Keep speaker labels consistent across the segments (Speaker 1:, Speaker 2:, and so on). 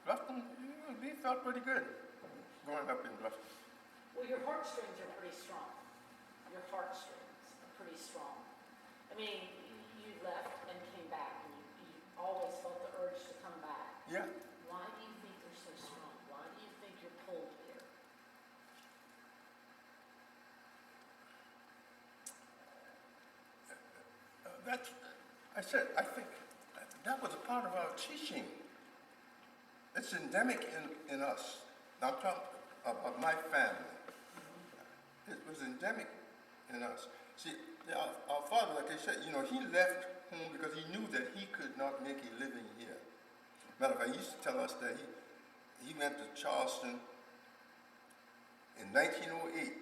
Speaker 1: Bluffton, we felt pretty good growing up in Bluffton.
Speaker 2: Well, your heartstrings are pretty strong. Your heartstrings are pretty strong. I mean, you left and came back, and you always felt the urge to come back.
Speaker 1: Yeah.
Speaker 2: Why do you think they're so strong? Why do you think you're pulled here?
Speaker 1: I think that was a part of our teaching. It's endemic in us. Now I'm talking about my family. It was endemic in us. See, our father, like I said, he left home because he knew that he could not make a living here. Matter of fact, he used to tell us that he went to Charleston in 1908,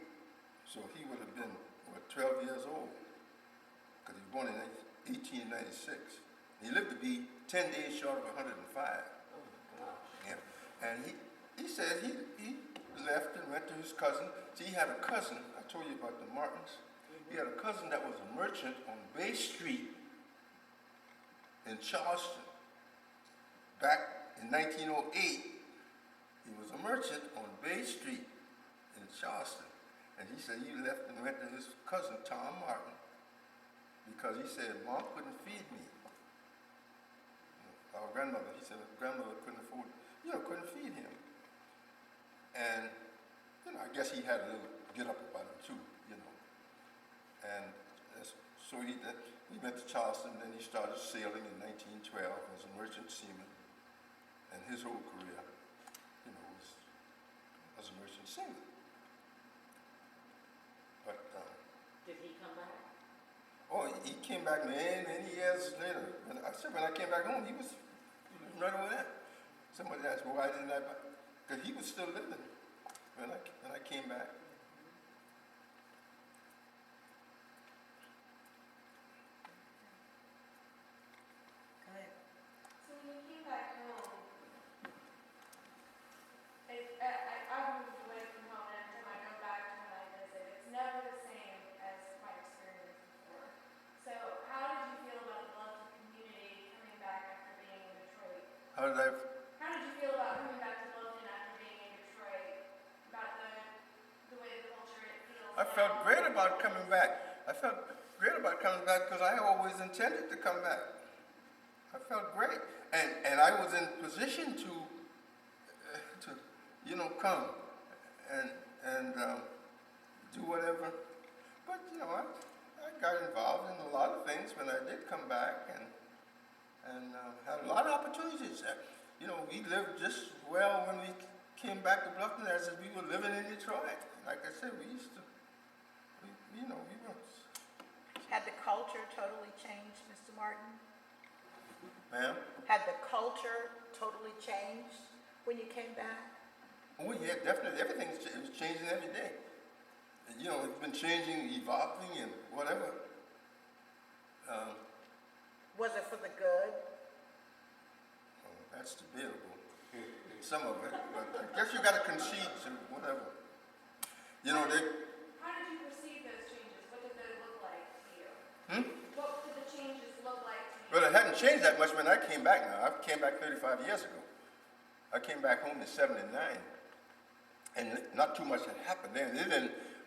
Speaker 1: so he would have been, 12 years old, because he was born in 1896. He lived to be 10 days short of 105.
Speaker 2: Oh my gosh.
Speaker 1: Yeah. And he said he left and went to his cousin. See, he had a cousin, I told you about the Martins. He had a cousin that was a merchant on Bay Street in Charleston. Back in 1908, he was a merchant on Bay Street in Charleston. And he said he left and went to his cousin, Tom Martin, because he said, Mom couldn't feed me. Our grandmother, he said, grandmother couldn't afford, couldn't feed him. And, I guess he had a little get up about him too, And so he went to Charleston, then he started sailing in 1912 as a merchant seaman. And his whole career, was as a merchant seaman. But,
Speaker 2: did he come back?
Speaker 1: Oh, he came back many years later. When I came back home, he was right over there. Somebody asked me, why didn't I? Because he was still living when I came back.
Speaker 3: Go ahead.
Speaker 4: So when you came back home, I moved away from home, and every time I go back to when I visit, it's never the same as my experience before. So how did you feel about the Bluffton community coming back after being in Detroit?
Speaker 1: How did
Speaker 4: you feel about coming back to Bluffton after being in Detroit? About the way the culture it feels
Speaker 1: I
Speaker 4: now?
Speaker 1: felt great about coming back. I felt great about coming back because I always intended to come back. I felt great. And I was in position to come and do whatever. But, I got involved in a lot of things when I did come back and had a lot of opportunities. We lived just well when we came back to Bluffton as if we were living in Detroit. Like I said, we were.
Speaker 3: Had the culture totally changed, Mr. Martin?
Speaker 1: Ma'am?
Speaker 3: Had the culture totally changed when you came back?
Speaker 1: Oh yeah, definitely. Everything's it was changing every day. It's been changing, evolving, and whatever.
Speaker 3: Was it for the good?
Speaker 1: That's debatable. Some of it, but I guess you got to concede to whatever. They.
Speaker 4: How did you perceive those changes? What did they look like to you? What did the changes look like to you?
Speaker 1: Well, it hadn't changed that much when I came back. Now I came back 35 years ago. I came back home in '79, and not too much had happened then.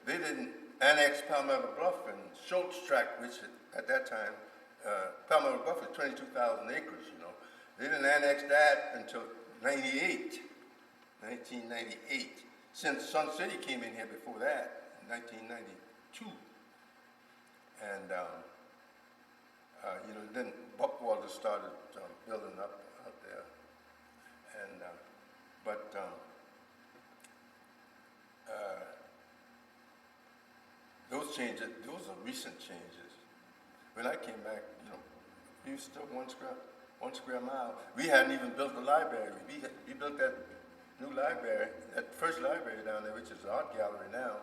Speaker 1: They didn't annex Palmetto Bluff and Schultz Tract, which at that time, Palmetto Bluff was 22,000 acres. They didn't annex that until 1998. Since Sun City came in here before that, in 1992. And, then Buckwater started building up out there. And, those changes, those are recent changes. When I came back, we were still one square mile. We hadn't even built the library. We built that new library, that first library down there, which is the art gallery now.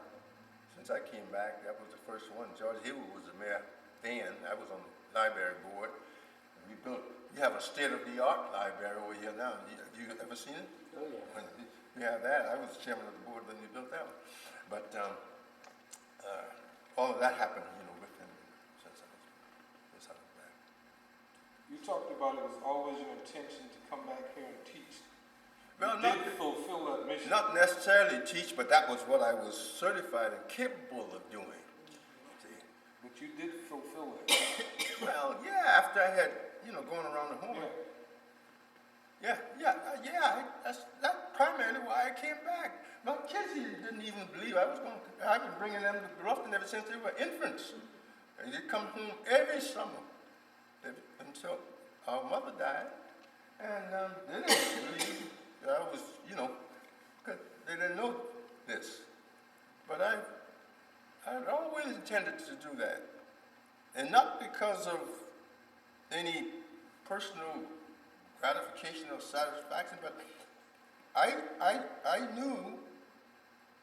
Speaker 1: Since I came back, that was the first one. George Hill was the mayor then. I was on the library board. And we have a state-of-the-art library over here now. Have you ever seen it?
Speaker 2: Oh, yeah.
Speaker 1: We have that. I was chairman of the board when we built that one. But all of that happened, with him since I was back.
Speaker 5: You talked about it was always your intention to come back here and teach. information.
Speaker 1: not necessarily teach, but that was what I was certified and capable of doing. See?
Speaker 5: But you did fulfill it.
Speaker 1: Well, yeah, after I had, going around the horn. That's primarily why I came back. My kids didn't even believe I've been bringing them to Bluffton ever since they were infants. And they'd come home every summer until our mother died. And they didn't believe that I was, because they didn't know this. But I'd always intended to do that. And not because of any personal gratification or satisfaction, but I knew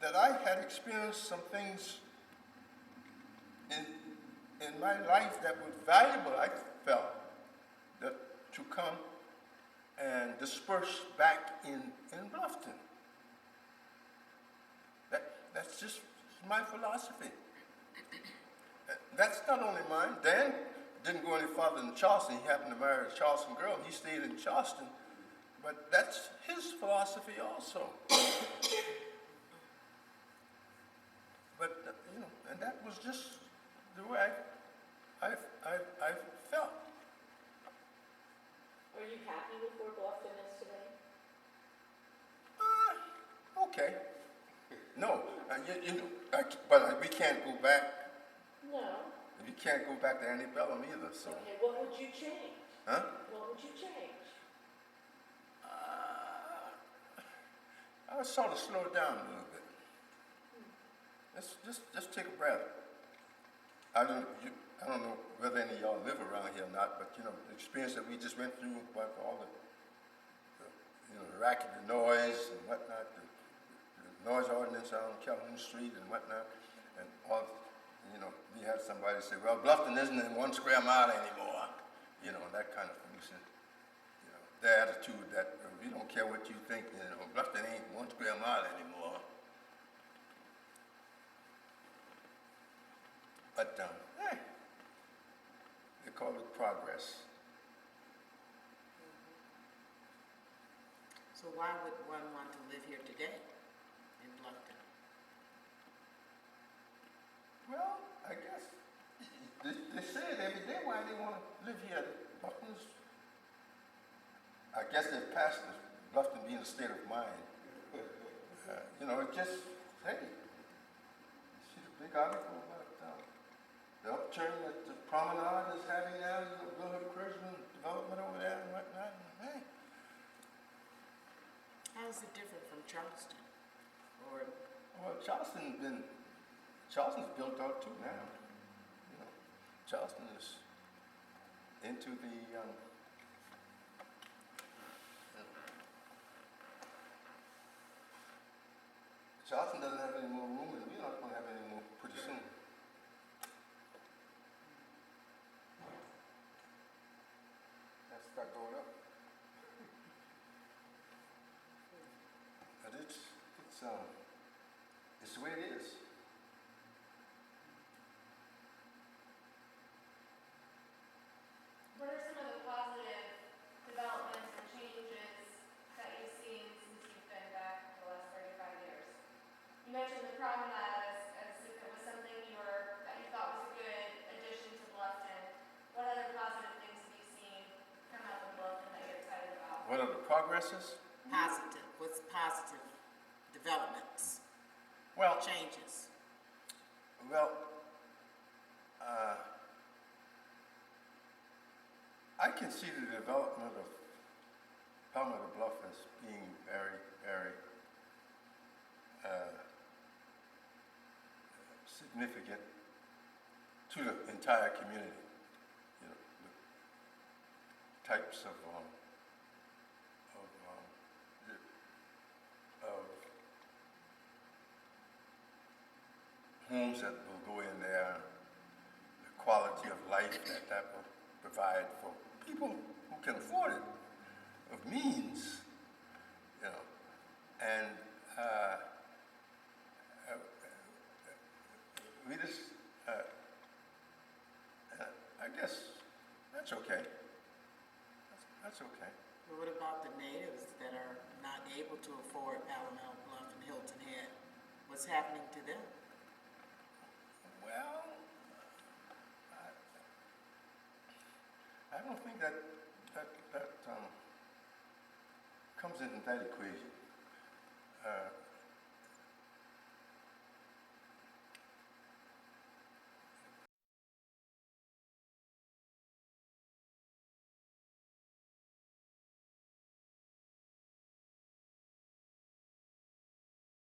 Speaker 1: that I had experienced some things in my life that was valuable, I felt, that to come and disperse back in Bluffton. That's just my philosophy. That's not only mine. Dan didn't go any farther than Charleston. He happened to marry a Charleston girl. He stayed in Charleston. But that's his philosophy also. But, and that was just the way I felt.
Speaker 2: Are you happy with where Bluffton is today?
Speaker 1: Okay. No, but we can't go back.
Speaker 2: No.
Speaker 1: You can't go back to antebellum either, so.
Speaker 2: Okay, what would you change?
Speaker 1: Huh?
Speaker 2: What would you change?
Speaker 1: I would sort of slow it down a little bit. Just take a breath. I don't know whether any of y'all live around here or not, but the experience that we just went through about all the racket, the noise and whatnot, the noise ordinance on Calhoun Street and whatnot, and all. We had somebody say, well, Bluffton isn't in 1 square mile anymore. That kind of thing. Their attitude that we don't care what you think, Bluffton ain't 1 square mile anymore. But, they call it progress.
Speaker 3: So why would one want to live here today in Bluffton?
Speaker 1: Well, I guess they say it every day why they want to live here. Bluffton's, I guess they've passed Bluffton being a state of mind. It just, hey, you see the big article about the upturn that the promenade is having now, Bill Curzman development over there and whatnot. Hey.
Speaker 3: How is it different from Charleston?
Speaker 1: Well, Charleston's built out too now. Charleston is into the Charleston doesn't have any more room, and we're not going to have any more pretty soon. That's start going up. But it's the way it is.
Speaker 4: What are some of the positive developments or changes that you've seen since you've been back for the last 35 years? You mentioned the promenade as if it was something that you thought was a good addition to Bluffton. What other positive things have you seen come out of Bluffton that you're excited about?
Speaker 1: What are the progresses?
Speaker 3: Positive, what's positive developments,
Speaker 1: Well,
Speaker 3: changes?
Speaker 1: I can see the development of Palmetto Bluff as being very, very significant to the entire community. The types of homes that will go in there, the quality of life that will provide for people who can afford it, of means, and we just, I guess that's okay. That's okay.
Speaker 3: But what about the natives that are not able to afford Alamo, Bluffton, Hilton Head? What's happening to them?
Speaker 1: Well, I don't think that comes into that equation.